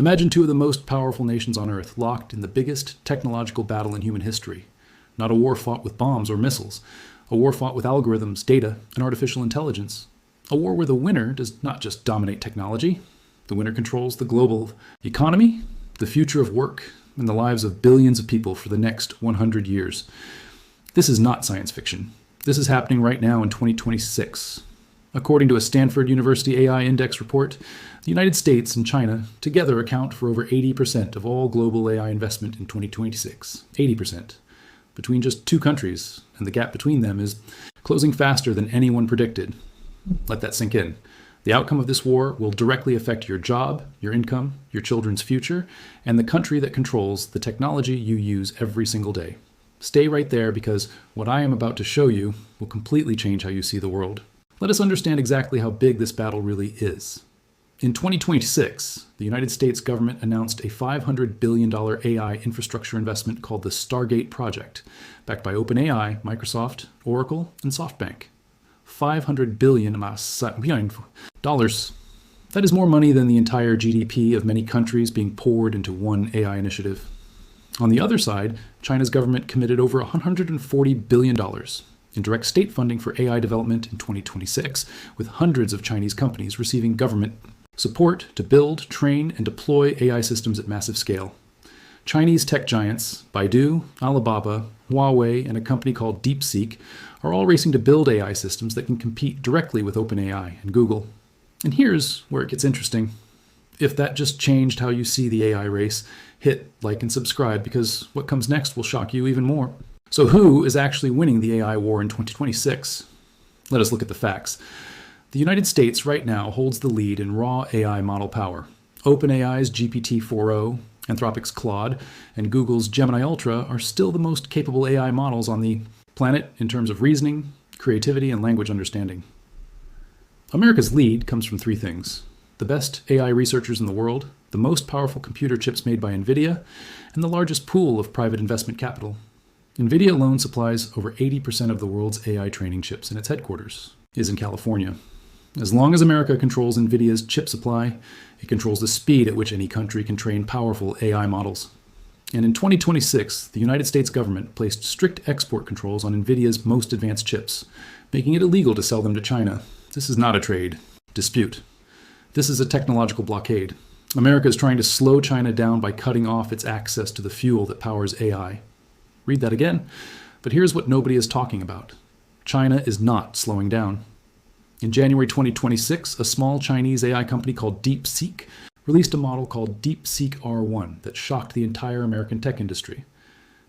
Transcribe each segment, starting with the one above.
Imagine two of the most powerful nations on Earth locked in the biggest technological battle in human history. Not a war fought with bombs or missiles, a war fought with algorithms, data, and artificial intelligence. A war where the winner does not just dominate technology. The winner controls the global economy, the future of work, and the lives of billions of people for the next 100 years. This is not science fiction. This is happening right now in 2026. According to a Stanford University AI Index report, the United States and China together account for over 80% of all global AI investment in 2026. 80%. Between just two countries, and the gap between them is closing faster than anyone predicted. Let that sink in. The outcome of this war will directly affect your job, your income, your children's future, and the country that controls the technology you use every single day. Stay right there because what I am about to show you will completely change how you see the world. Let us understand exactly how big this battle really is. In 2026, the United States government announced a $500 billion AI infrastructure investment called the Stargate Project, backed by OpenAI, Microsoft, Oracle, and SoftBank. $500 billion dollars. That is more money than the entire GDP of many countries being poured into one AI initiative. On the other side, China's government committed over $140 billion in direct state funding for AI development in 2026, with hundreds of Chinese companies receiving government support to build, train, and deploy AI systems at massive scale. Chinese tech giants, Baidu, Alibaba, Huawei, and a company called DeepSeek are all racing to build AI systems that can compete directly with OpenAI and Google. And here's where it gets interesting. If that just changed how you see the AI race, hit like and subscribe because what comes next will shock you even more. So who is actually winning the AI war in 2026? Let us look at the facts. The United States right now holds the lead in raw AI model power. OpenAI's GPT-4o, Anthropic's Claude, and Google's Gemini Ultra are still the most capable AI models on the planet in terms of reasoning, creativity, and language understanding. America's lead comes from three things: the best AI researchers in the world, the most powerful computer chips made by Nvidia, and the largest pool of private investment capital. Nvidia alone supplies over 80% of the world's AI training chips, and its headquarters is in California. As long as America controls Nvidia's chip supply, it controls the speed at which any country can train powerful AI models. And in 2026, the United States government placed strict export controls on Nvidia's most advanced chips, making it illegal to sell them to China. This is not a trade dispute. This is a technological blockade. America is trying to slow China down by cutting off its access to the fuel that powers AI. Read that again, but here's what nobody is talking about. China is not slowing down. In January 2026, a small Chinese AI company called DeepSeek released a model called DeepSeek R1 that shocked the entire American tech industry.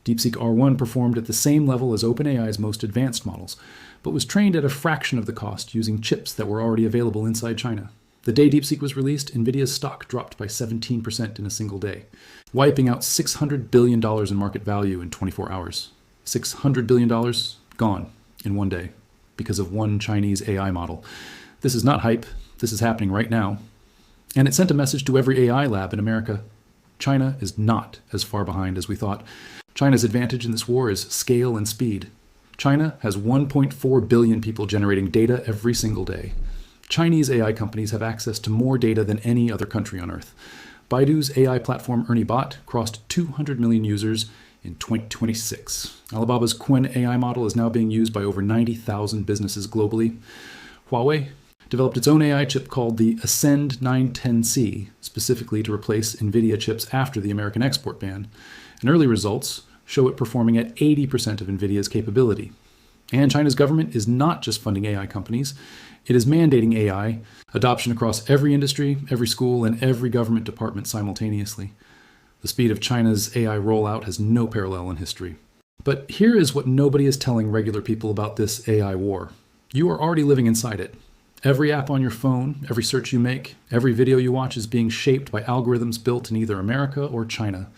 DeepSeek R1 performed at the same level as OpenAI's most advanced models, but was trained at a fraction of the cost using chips that were already available inside China. The day DeepSeek was released, Nvidia's stock dropped by 17% in a single day, wiping out $600 billion in market value in 24 hours. $600 billion gone in one day because of one Chinese AI model. This is not hype. This is happening right now. And it sent a message to every AI lab in America. China is not as far behind as we thought. China's advantage in this war is scale and speed. China has 1.4 billion people generating data every single day. Chinese AI companies have access to more data than any other country on Earth. Baidu's AI platform ErnieBot crossed 200 million users in 2026. Alibaba's Qwen AI model is now being used by over 90,000 businesses globally. Huawei developed its own AI chip called the Ascend 910C, specifically to replace Nvidia chips after the American export ban. And early results show it performing at 80% of Nvidia's capability. And China's government is not just funding AI companies, it is mandating AI adoption across every industry, every school, and every government department simultaneously. The speed of China's AI rollout has no parallel in history. But here is what nobody is telling regular people about this AI war. You are already living inside it. Every app on your phone, every search you make, every video you watch is being shaped by algorithms built in either America or China.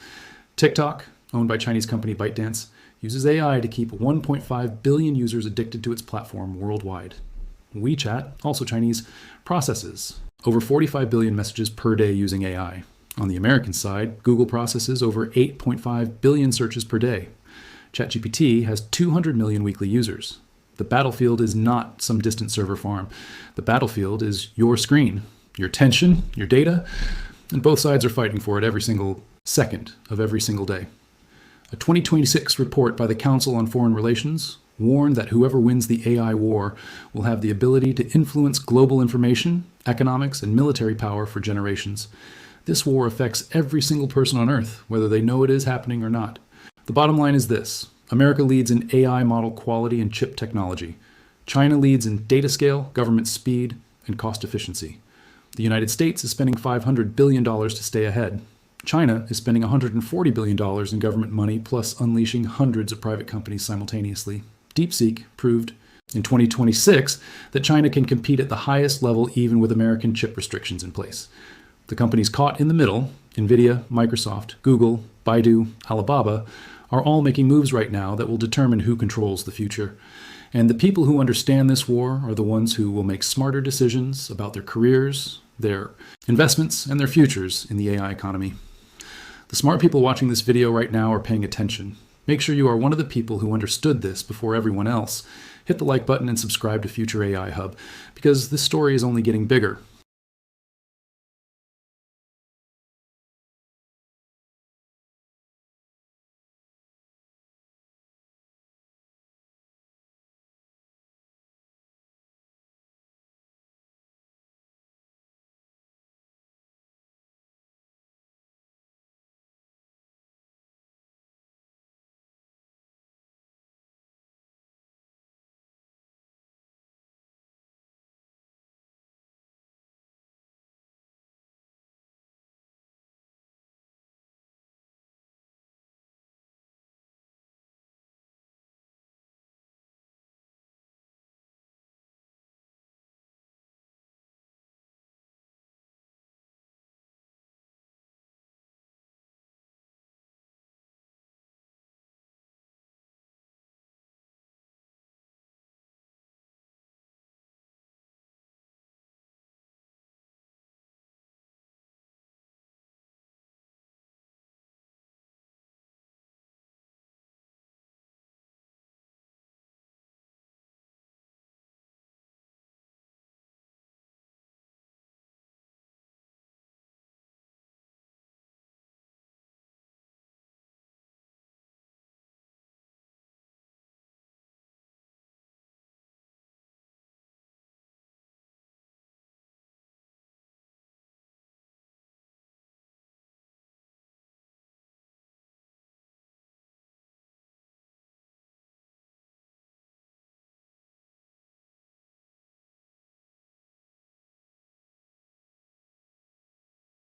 TikTok, owned by Chinese company ByteDance, uses AI to keep 1.5 billion users addicted to its platform worldwide. WeChat, also Chinese, processes over 45 billion messages per day using AI. On the American side, Google processes over 8.5 billion searches per day. ChatGPT has 200 million weekly users. The battlefield is not some distant server farm. The battlefield is your screen, your attention, your data, And both sides are fighting for it every single second of every single day. A 2026 report by the Council on Foreign Relations warned that whoever wins the AI war will have the ability to influence global information, economics, and military power for generations. This war affects every single person on Earth, whether they know it is happening or not. The bottom line is this: America leads in AI model quality and chip technology. China leads in data scale, government speed, and cost efficiency. The United States is spending $500 billion to stay ahead. China is spending $140 billion in government money, plus unleashing hundreds of private companies simultaneously. DeepSeek proved in 2026 that China can compete at the highest level even with American chip restrictions in place. The companies caught in the middle, Nvidia, Microsoft, Google, Baidu, Alibaba, are all making moves right now that will determine who controls the future. And the people who understand this war are the ones who will make smarter decisions about their careers, their investments, and their futures in the AI economy. The smart people watching this video right now are paying attention. Make sure you are one of the people who understood this before everyone else. Hit the like button and subscribe to Future AI Hub, because this story is only getting bigger.